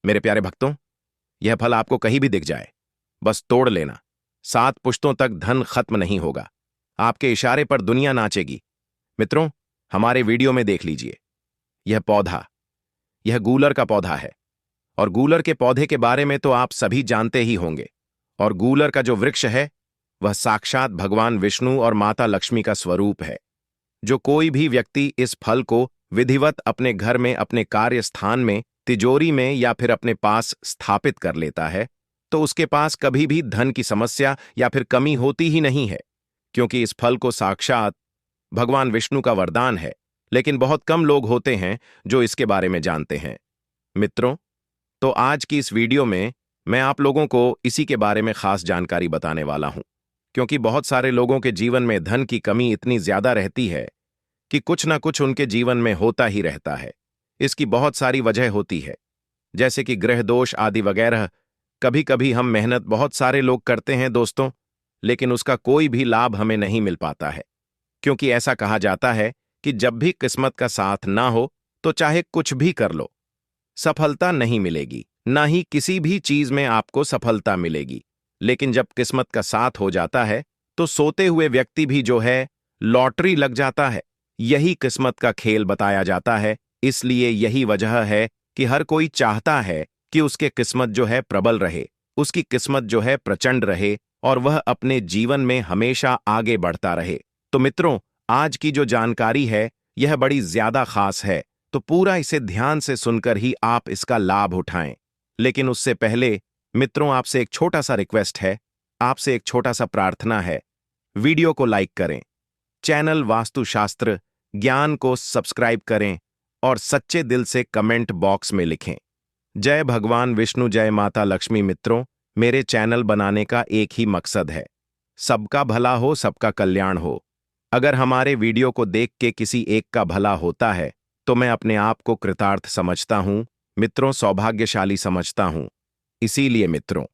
मेरे प्यारे भक्तों, यह फल आपको कहीं भी दिख जाए, बस तोड़ लेना। 7 पुश्तों तक धन खत्म नहीं होगा। आपके इशारे पर दुनिया नाचेगी। मित्रों, हमारे वीडियो में देख लीजिए। यह पौधा, यह गूलर का पौधा है। और गूलर के पौधे के बारे में तो आप सभी जानते ही होंगे। और गूलर का जो वृक्ष है, वह साक्षात भगवान विष्णु और माता लक्ष्मी का स्वरूप है। जो कोई भी व्यक्ति इस फल को विधिवत अपने घर में, अपने कार्य स्थान में, तिजोरी में या फिर अपने पास स्थापित कर लेता है, तो उसके पास कभी भी धन की समस्या या फिर कमी होती ही नहीं है, क्योंकि इस फल को साक्षात भगवान विष्णु का वरदान है। लेकिन बहुत कम लोग होते हैं जो इसके बारे में जानते हैं। मित्रों, तो आज की इस वीडियो में मैं आप लोगों को इसी के बारे में खास जानकारी बताने वाला हूं, क्योंकि बहुत सारे लोगों के जीवन में धन की कमी इतनी ज्यादा रहती है कि कुछ ना कुछ उनके जीवन में होता ही रहता है। इसकी बहुत सारी वजह होती है, जैसे कि ग्रह दोष आदि वगैरह। कभी कभी हम मेहनत बहुत सारे लोग करते हैं दोस्तों, लेकिन उसका कोई भी लाभ हमें नहीं मिल पाता है, क्योंकि ऐसा कहा जाता है कि जब भी किस्मत का साथ ना हो तो चाहे कुछ भी कर लो, सफलता नहीं मिलेगी। ना ही किसी भी चीज में आपको सफलता मिलेगी। लेकिन जब किस्मत का साथ हो जाता है तो सोते हुए व्यक्ति भी जो है, लॉटरी लग जाता है। यही किस्मत का खेल बताया जाता है। इसलिए यही वजह है कि हर कोई चाहता है कि उसके किस्मत जो है प्रबल रहे, उसकी किस्मत जो है प्रचंड रहे और वह अपने जीवन में हमेशा आगे बढ़ता रहे। तो मित्रों, आज की जो जानकारी है यह बड़ी ज्यादा खास है, तो पूरा इसे ध्यान से सुनकर ही आप इसका लाभ उठाएं। लेकिन उससे पहले मित्रों, आपसे एक छोटा सा रिक्वेस्ट है, आपसे एक छोटा सा प्रार्थना है। वीडियो को लाइक करें, चैनल वास्तुशास्त्र ज्ञान को सब्सक्राइब करें और सच्चे दिल से कमेंट बॉक्स में लिखें, जय भगवान विष्णु, जय माता लक्ष्मी। मित्रों, मेरे चैनल बनाने का एक ही मकसद है, सबका भला हो, सबका कल्याण हो। अगर हमारे वीडियो को देख के किसी एक का भला होता है तो मैं अपने आप को कृतार्थ समझता हूं मित्रों, सौभाग्यशाली समझता हूं। इसीलिए मित्रों,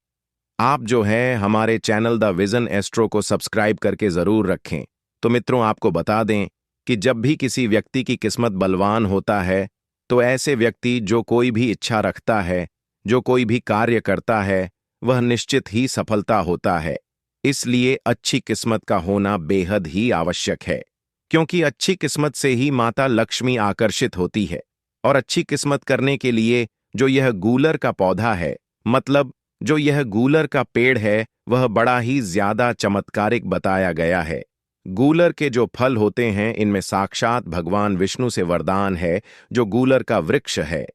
आप जो है हमारे चैनल द विजन एस्ट्रो को सब्सक्राइब करके जरूर रखें। तो मित्रों, आपको बता दें कि जब भी किसी व्यक्ति की किस्मत बलवान होता है तो ऐसे व्यक्ति जो कोई भी इच्छा रखता है, जो कोई भी कार्य करता है, वह निश्चित ही सफलता होता है। इसलिए अच्छी किस्मत का होना बेहद ही आवश्यक है, क्योंकि अच्छी किस्मत से ही माता लक्ष्मी आकर्षित होती है। और अच्छी किस्मत करने के लिए जो यह गूलर का पौधा है, मतलब जो यह गूलर का पेड़ है, वह बड़ा ही ज्यादा चमत्कारिक बताया गया है। गूलर के जो फल होते हैं, इनमें साक्षात भगवान विष्णु से वरदान है। जो गूलर का वृक्ष है,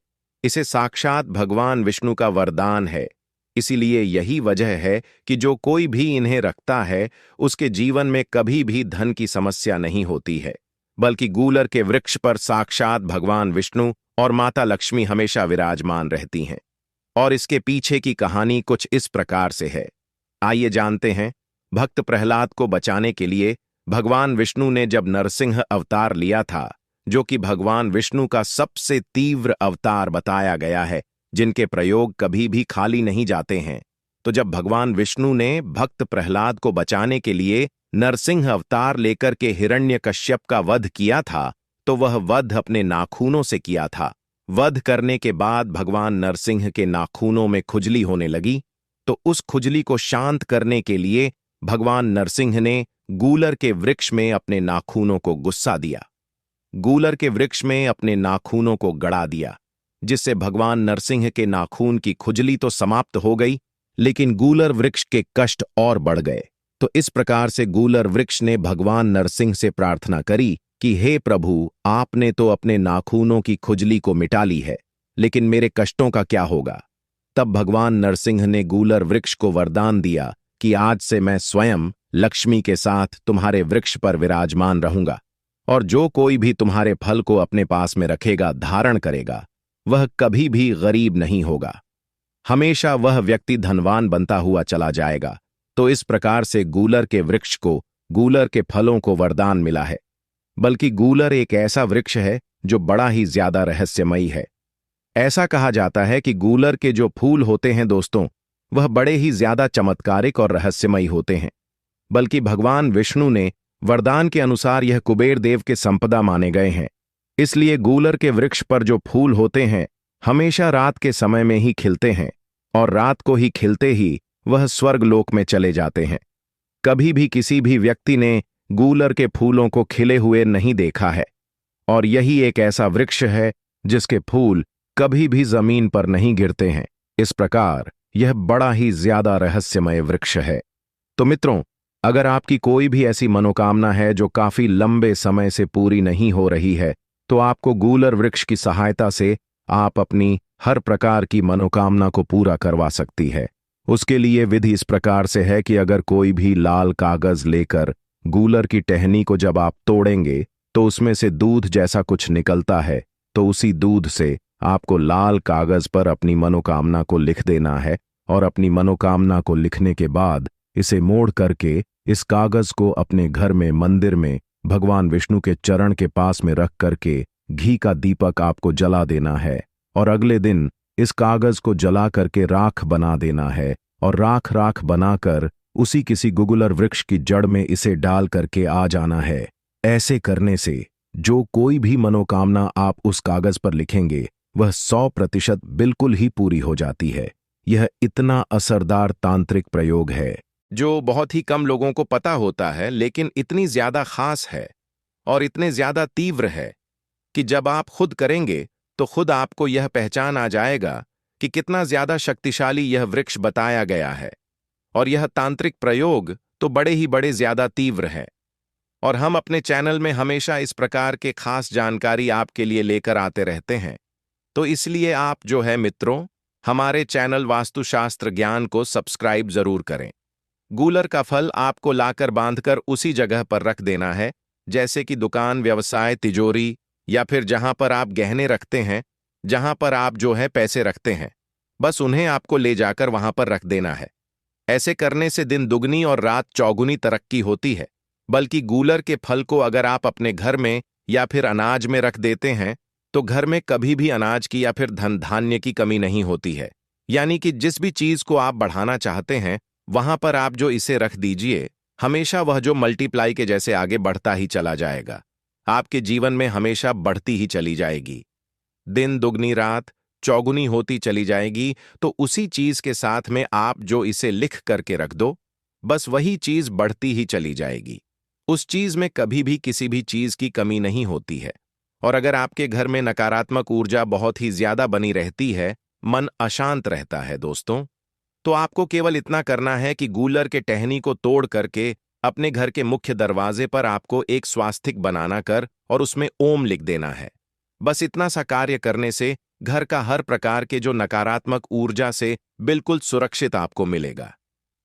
इसे साक्षात भगवान विष्णु का वरदान है। इसीलिए यही वजह है कि जो कोई भी इन्हें रखता है, उसके जीवन में कभी भी धन की समस्या नहीं होती है, बल्कि गूलर के वृक्ष पर साक्षात भगवान विष्णु और माता लक्ष्मी हमेशा विराजमान रहती हैं। और इसके पीछे की कहानी कुछ इस प्रकार से है। आइए जानते हैं। भक्त प्रहलाद को बचाने के लिए भगवान विष्णु ने जब नरसिंह अवतार लिया था, जो कि भगवान विष्णु का सबसे तीव्र अवतार बताया गया है, जिनके प्रयोग कभी भी खाली नहीं जाते हैं, तो जब भगवान विष्णु ने भक्त प्रहलाद को बचाने के लिए नरसिंह अवतार लेकर के हिरण्यकश्यप का वध किया था, तो वह वध अपने नाखूनों से किया था। वध करने के बाद भगवान नरसिंह के नाखूनों में खुजली होने लगी, तो उस खुजली को शांत करने के लिए भगवान नरसिंह ने गूलर के वृक्ष में अपने नाखूनों को गुस्सा दिया, गूलर के वृक्ष में अपने नाखूनों को गड़ा दिया, जिससे भगवान नरसिंह के नाखून की खुजली तो समाप्त हो गई, लेकिन गूलर वृक्ष के कष्ट और बढ़ गए। तो इस प्रकार से गूलर वृक्ष ने भगवान नरसिंह से प्रार्थना करी कि हे प्रभु, आपने तो अपने नाखूनों की खुजली को मिटा ली है, लेकिन मेरे कष्टों का क्या होगा। तब भगवान नरसिंह ने गूलर वृक्ष को वरदान दिया कि आज से मैं स्वयं लक्ष्मी के साथ तुम्हारे वृक्ष पर विराजमान रहूंगा, और जो कोई भी तुम्हारे फल को अपने पास में रखेगा, धारण करेगा, वह कभी भी गरीब नहीं होगा। हमेशा वह व्यक्ति धनवान बनता हुआ चला जाएगा। तो इस प्रकार से गूलर के वृक्ष को, गूलर के फलों को वरदान मिला है। बल्कि गूलर एक ऐसा वृक्ष है जो बड़ा ही ज्यादा रहस्यमयी है। ऐसा कहा जाता है कि गूलर के जो फूल होते हैं दोस्तों, वह बड़े ही ज्यादा चमत्कारिक और रहस्यमयी होते हैं। बल्कि भगवान विष्णु ने वरदान के अनुसार यह कुबेर देव के संपदा माने गए हैं। इसलिए गूलर के वृक्ष पर जो फूल होते हैं, हमेशा रात के समय में ही खिलते हैं और रात को ही खिलते ही वह स्वर्गलोक में चले जाते हैं। कभी भी किसी भी व्यक्ति ने गूलर के फूलों को खिले हुए नहीं देखा है, और यही एक ऐसा वृक्ष है जिसके फूल कभी भी जमीन पर नहीं गिरते हैं। इस प्रकार यह बड़ा ही ज्यादा रहस्यमय वृक्ष है। तो मित्रों, अगर आपकी कोई भी ऐसी मनोकामना है जो काफी लंबे समय से पूरी नहीं हो रही है, तो आपको गूलर वृक्ष की सहायता से आप अपनी हर प्रकार की मनोकामना को पूरा करवा सकती है। उसके लिए विधि इस प्रकार से है कि अगर कोई भी लाल कागज लेकर गूलर की टहनी को जब आप तोड़ेंगे तो उसमें से दूध जैसा कुछ निकलता है, तो उसी दूध से आपको लाल कागज पर अपनी मनोकामना को लिख देना है, और अपनी मनोकामना को लिखने के बाद इसे मोड़ करके इस कागज को अपने घर में मंदिर में भगवान विष्णु के चरण के पास में रख करके घी का दीपक आपको जला देना है, और अगले दिन इस कागज को जला करके राख बना देना है, और राख राख बनाकर उसी किसी गुगुलर वृक्ष की जड़ में इसे डाल करके आ जाना है। ऐसे करने से जो कोई भी मनोकामना आप उस कागज पर लिखेंगे वह 100% बिल्कुल ही पूरी हो जाती है। यह इतना असरदार तांत्रिक प्रयोग है जो बहुत ही कम लोगों को पता होता है, लेकिन इतनी ज्यादा खास है और इतने ज्यादा तीव्र है कि जब आप खुद करेंगे तो खुद आपको यह पहचान आ जाएगा कि कितना ज्यादा शक्तिशाली यह वृक्ष बताया गया है। और यह तांत्रिक प्रयोग तो बड़े ही बड़े ज्यादा तीव्र है, और हम अपने चैनल में हमेशा इस प्रकार के खास जानकारी आपके लिए लेकर आते रहते हैं। तो इसलिए आप जो है मित्रों, हमारे चैनल वास्तुशास्त्र ज्ञान को सब्सक्राइब जरूर करें। गूलर का फल आपको लाकर बांधकर उसी जगह पर रख देना है, जैसे कि दुकान, व्यवसाय, तिजोरी, या फिर जहां पर आप गहने रखते हैं, जहां पर आप जो है पैसे रखते हैं, बस उन्हें आपको ले जाकर वहां पर रख देना है। ऐसे करने से दिन दुगनी और रात चौगुनी तरक्की होती है। बल्कि गूलर के फल को अगर आप अपने घर में या फिर अनाज में रख देते हैं तो घर में कभी भी अनाज की या फिर धन धान्य की कमी नहीं होती है। यानी कि जिस भी चीज को आप बढ़ाना चाहते हैं वहां पर आप जो इसे रख दीजिए, हमेशा वह जो मल्टीप्लाई के जैसे आगे बढ़ता ही चला जाएगा। आपके जीवन में हमेशा बढ़ती ही चली जाएगी। दिन दुगनी रात चौगुनी होती चली जाएगी। तो उसी चीज के साथ में आप जो इसे लिख करके रख दो, बस वही चीज बढ़ती ही चली जाएगी। उस चीज में कभी भी किसी भी चीज की कमी नहीं होती है। और अगर आपके घर में नकारात्मक ऊर्जा बहुत ही ज्यादा बनी रहती है, मन अशांत रहता है दोस्तों, तो आपको केवल इतना करना है कि गूलर के टहनी को तोड़ करके अपने घर के मुख्य दरवाजे पर आपको एक स्वास्तिक बनाना कर और उसमें ओम लिख देना है। बस इतना सा कार्य करने से घर का हर प्रकार के जो नकारात्मक ऊर्जा से बिल्कुल सुरक्षित आपको मिलेगा।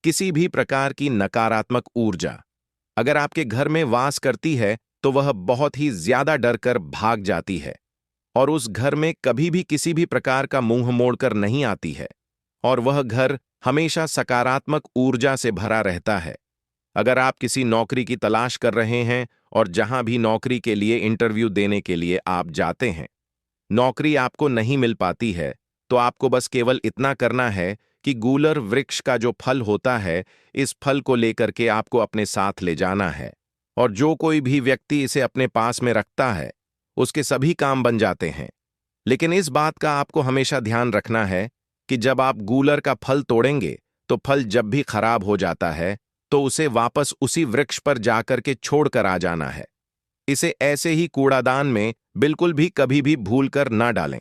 किसी भी प्रकार की नकारात्मक ऊर्जा अगर आपके घर में वास करती है तो वह बहुत ही ज्यादा डर कर भाग जाती है, और उस घर में कभी भी किसी भी प्रकार का मुंह मोड़कर नहीं आती है, और वह घर हमेशा सकारात्मक ऊर्जा से भरा रहता है। अगर आप किसी नौकरी की तलाश कर रहे हैं और जहां भी नौकरी के लिए इंटरव्यू देने के लिए आप जाते हैं, नौकरी आपको नहीं मिल पाती है, तो आपको बस केवल इतना करना है कि गूलर वृक्ष का जो फल होता है, इस फल को लेकर के आपको अपने साथ ले जाना है, और जो कोई भी व्यक्ति इसे अपने पास में रखता है उसके सभी काम बन जाते हैं। लेकिन इस बात का आपको हमेशा ध्यान रखना है कि जब आप गूलर का फल तोड़ेंगे तो फल जब भी खराब हो जाता है तो उसे वापस उसी वृक्ष पर जाकर के छोड़कर आ जाना है। इसे ऐसे ही कूड़ादान में बिल्कुल भी कभी भी भूल कर ना डालें।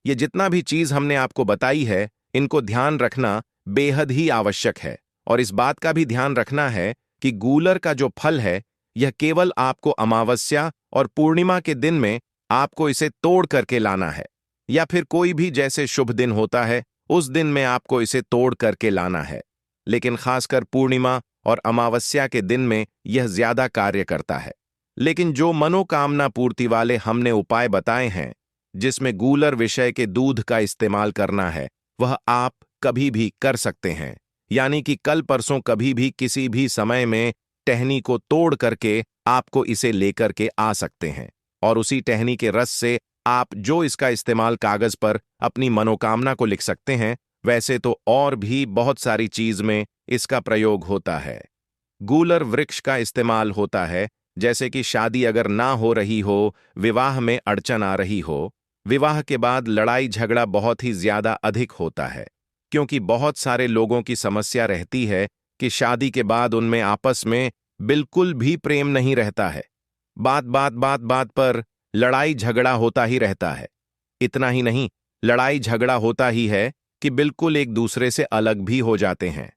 ये जितना भी चीज हमने आपको बताई है, इनको ध्यान रखना बेहद ही आवश्यक है। और इस बात का भी ध्यान रखना है कि गूलर का जो फल है यह केवल आपको अमावस्या और पूर्णिमा के दिन में आपको इसे तोड़ करके लाना है, या फिर कोई भी जैसे शुभ दिन होता है उस दिन में आपको इसे तोड़ करके लाना है। लेकिन खासकर पूर्णिमा और अमावस्या के दिन में यह ज्यादा कार्य करता है। लेकिन जो मनोकामना पूर्ति वाले हमने उपाय बताए हैं, जिसमें गूलर विषय के दूध का इस्तेमाल करना है, वह आप कभी भी कर सकते हैं। यानी कि कल परसों कभी भी किसी भी समय में टहनी को तोड़ करके आपको इसे लेकर के आ सकते हैं, और उसी टहनी के रस से आप जो इसका इस्तेमाल कागज पर अपनी मनोकामना को लिख सकते हैं। वैसे तो और भी बहुत सारी चीज में इसका प्रयोग होता है। गूलर वृक्ष का इस्तेमाल होता है जैसे कि शादी अगर ना हो रही हो, विवाह में अड़चन आ रही हो, विवाह के बाद लड़ाई झगड़ा बहुत ही ज्यादा अधिक होता है, क्योंकि बहुत सारे लोगों की समस्या रहती है कि शादी के बाद उनमें आपस में बिल्कुल भी प्रेम नहीं रहता है। बात पर लड़ाई झगड़ा होता ही रहता है। इतना ही नहीं, लड़ाई झगड़ा होता ही है कि बिल्कुल एक दूसरे से अलग भी हो जाते हैं।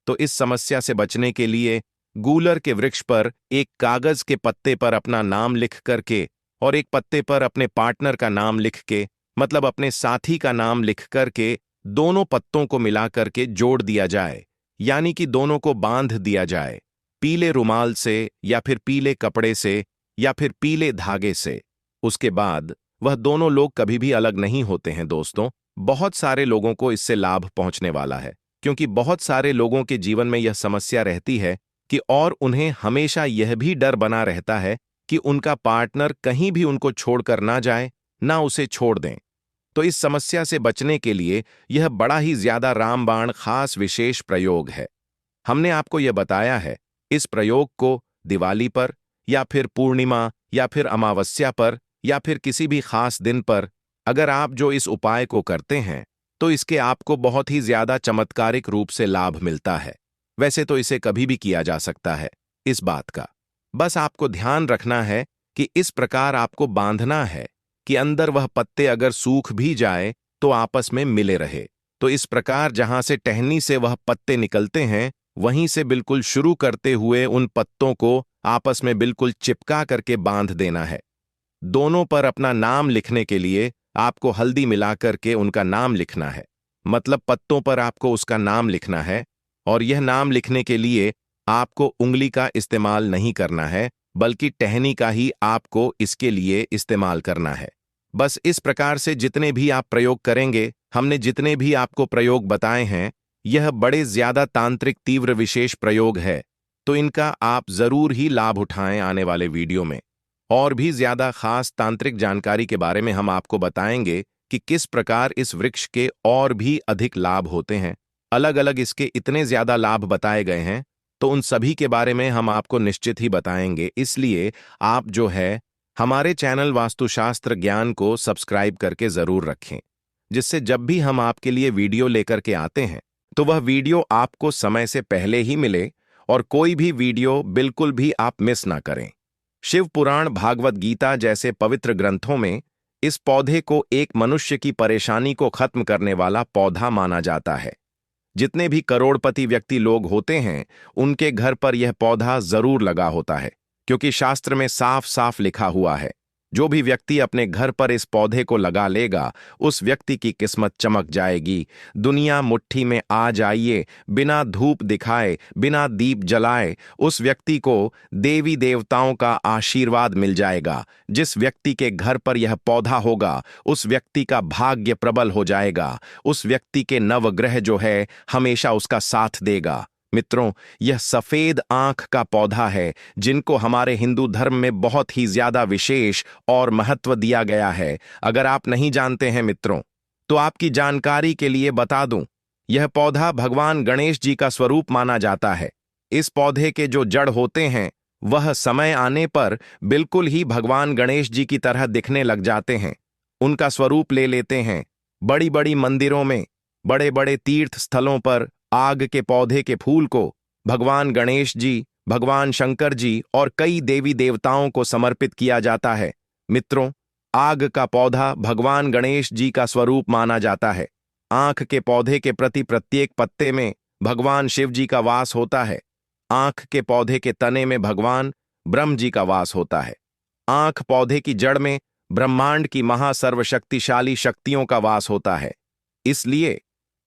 तो इस समस्या से बचने के लिए गूलर के वृक्ष पर एक कागज के पत्ते पर अपना नाम लिख करके और एक पत्ते पर अपने पार्टनर का नाम लिख के, मतलब अपने साथी का नाम लिख करके, दोनों पत्तों को मिला करके जोड़ दिया जाए, यानी कि दोनों को बांध दिया जाए, पीले रुमाल से या फिर पीले कपड़े से या फिर पीले धागे से। उसके बाद वह दोनों लोग कभी भी अलग नहीं होते हैं दोस्तों। बहुत सारे लोगों को इससे लाभ पहुंचने वाला है, क्योंकि बहुत सारे लोगों के जीवन में यह समस्या रहती है कि और उन्हें हमेशा यह भी डर बना रहता है कि उनका पार्टनर कहीं भी उनको छोड़कर ना जाए, ना उसे छोड़ दें। तो इस समस्या से बचने के लिए यह बड़ा ही ज्यादा रामबाण खास विशेष प्रयोग है। हमने आपको यह बताया है, इस प्रयोग को दिवाली पर या फिर पूर्णिमा या फिर अमावस्या पर या फिर किसी भी खास दिन पर अगर आप जो इस उपाय को करते हैं तो इसके आपको बहुत ही ज्यादा चमत्कारिक रूप से लाभ मिलता है। वैसे तो इसे कभी भी किया जा सकता है, इस बात का बस आपको ध्यान रखना है कि इस प्रकार आपको बांधना है कि अंदर वह पत्ते अगर सूख भी जाए तो आपस में मिले रहे। तो इस प्रकार जहां से टहनी से वह पत्ते निकलते हैं वहीं से बिल्कुल शुरू करते हुए उन पत्तों को आपस में बिल्कुल चिपका करके बांध देना है। दोनों पर अपना नाम लिखने के लिए आपको हल्दी मिला करके उनका नाम लिखना है, मतलब पत्तों पर आपको उसका नाम लिखना है। और यह नाम लिखने के लिए आपको उंगली का इस्तेमाल नहीं करना है, बल्कि टहनी का ही आपको इसके लिए इस्तेमाल करना है। बस इस प्रकार से जितने भी आप प्रयोग करेंगे, हमने जितने भी आपको प्रयोग बताए हैं, यह बड़े ज्यादा तांत्रिक तीव्र विशेष प्रयोग है। तो इनका आप जरूर ही लाभ उठाएं। आने वाले वीडियो में और भी ज्यादा खास तांत्रिक जानकारी के बारे में हम आपको बताएंगे कि किस प्रकार इस वृक्ष के और भी अधिक लाभ होते हैं। अलग अलग इसके इतने ज्यादा लाभ बताए गए हैं, तो उन सभी के बारे में हम आपको निश्चित ही बताएंगे। इसलिए आप जो है हमारे चैनल वास्तुशास्त्र ज्ञान को सब्सक्राइब करके जरूर रखें, जिससे जब भी हम आपके लिए वीडियो लेकर के आते हैं तो वह वीडियो आपको समय से पहले ही मिले और कोई भी वीडियो बिल्कुल भी आप मिस ना करें। शिव पुराण, भागवत गीता जैसे पवित्र ग्रंथों में इस पौधे को एक मनुष्य की परेशानी को खत्म करने वाला पौधा माना जाता है। जितने भी करोड़पति व्यक्ति लोग होते हैं उनके घर पर यह पौधा जरूर लगा होता है, क्योंकि शास्त्र में साफ साफ लिखा हुआ है, जो भी व्यक्ति अपने घर पर इस पौधे को लगा लेगा उस व्यक्ति की किस्मत चमक जाएगी। दुनिया मुट्ठी में आ जाइए, बिना धूप दिखाए, बिना दीप जलाए उस व्यक्ति को देवी देवताओं का आशीर्वाद मिल जाएगा। जिस व्यक्ति के घर पर यह पौधा होगा उस व्यक्ति का भाग्य प्रबल हो जाएगा। उस व्यक्ति के नवग्रह जो है हमेशा उसका साथ देगा। मित्रों, यह सफेद आंख का पौधा है जिनको हमारे हिंदू धर्म में बहुत ही ज्यादा विशेष और महत्व दिया गया है। अगर आप नहीं जानते हैं मित्रों, तो आपकी जानकारी के लिए बता दूं, यह पौधा भगवान गणेश जी का स्वरूप माना जाता है। इस पौधे के जो जड़ होते हैं वह समय आने पर बिल्कुल ही भगवान गणेश जी की तरह दिखने लग जाते हैं, उनका स्वरूप ले लेते हैं। बड़ी बड़ी मंदिरों में, बड़े बड़े तीर्थ स्थलों पर आग के पौधे के फूल को भगवान गणेश जी, भगवान शंकर जी और कई देवी देवताओं को समर्पित किया जाता है। मित्रों, आग का पौधा भगवान गणेश जी का स्वरूप माना जाता है। आंख के पौधे के प्रति प्रत्येक पत्ते में भगवान शिव जी का वास होता है। आंख के पौधे के तने में भगवान ब्रह्म जी का वास होता है। आंख पौधे की जड़ में ब्रह्मांड की महासर्वशक्तिशाली शक्तियों का वास होता है। इसलिए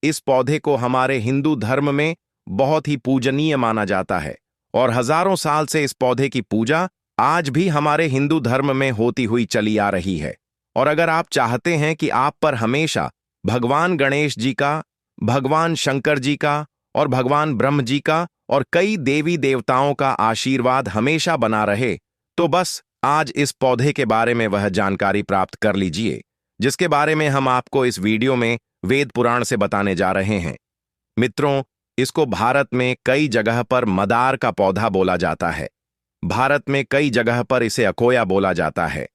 इस पौधे को हमारे हिंदू धर्म में बहुत ही पूजनीय माना जाता है और हजारों साल से इस पौधे की पूजा आज भी हमारे हिंदू धर्म में होती हुई चली आ रही है। और अगर आप चाहते हैं कि आप पर हमेशा भगवान गणेश जी का, भगवान शंकर जी का और भगवान ब्रह्म जी का और कई देवी देवताओं का आशीर्वाद हमेशा बना रहे, तो बस आज इस पौधे के बारे में वह जानकारी प्राप्त कर लीजिए जिसके बारे में हम आपको इस वीडियो में वेद पुराण से बताने जा रहे हैं। मित्रों, इसको भारत में कई जगह पर मदार का पौधा बोला जाता है। भारत में कई जगह पर इसे अकोया बोला जाता है।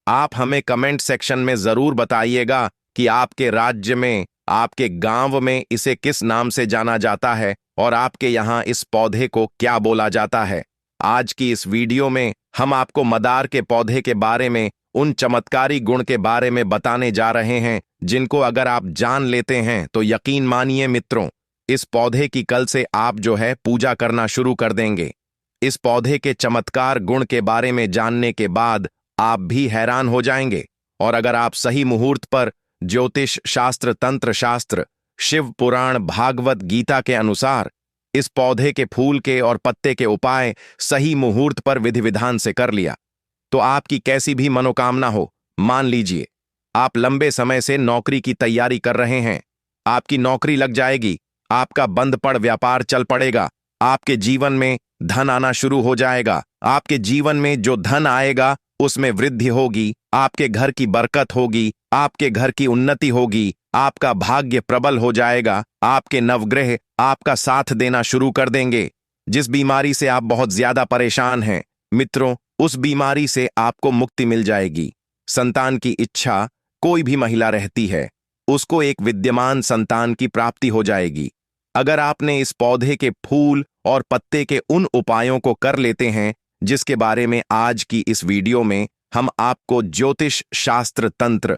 आप हमें कमेंट सेक्शन में जरूर बताइएगा कि आपके राज्य में, आपके गांव में इसे किस नाम से जाना जाता है और आपके यहाँ इस पौधे को क्या बोला जाता है। आज की इस वीडियो में हम आपको मदार के पौधे के बारे में, उन चमत्कारी गुण के बारे में बताने जा रहे हैं जिनको अगर आप जान लेते हैं तो यकीन मानिए मित्रों, इस पौधे की कल से आप जो है पूजा करना शुरू कर देंगे। इस पौधे के चमत्कार गुण के बारे में जानने के बाद आप भी हैरान हो जाएंगे। और अगर आप सही मुहूर्त पर ज्योतिष शास्त्र, तंत्र शास्त्र, शिव पुराण, भागवत गीता के अनुसार इस पौधे के फूल के और पत्ते के उपाय सही मुहूर्त पर विधि विधान से कर लिया तो आपकी कैसी भी मनोकामना हो, मान लीजिए आप लंबे समय से नौकरी की तैयारी कर रहे हैं, आपकी नौकरी लग जाएगी, आपका बंद पड़ व्यापार चल पड़ेगा, आपके जीवन में धन आना शुरू हो जाएगा, आपके जीवन में जो धन आएगा उसमें वृद्धि होगी, आपके घर की बरकत होगी, आपके घर की उन्नति होगी, आपका भाग्य प्रबल हो जाएगा, आपके नवग्रह आपका साथ देना शुरू कर देंगे। जिस बीमारी से आप बहुत ज्यादा परेशान हैं मित्रों, उस बीमारी से आपको मुक्ति मिल जाएगी। संतान की इच्छा कोई भी महिला रहती है, उसको एक विद्यमान संतान की प्राप्ति हो जाएगी। अगर आपने इस पौधे के फूल और पत्ते के उन उपायों को कर लेते हैं जिसके बारे में आज की इस वीडियो में हम आपको ज्योतिष शास्त्र, तंत्र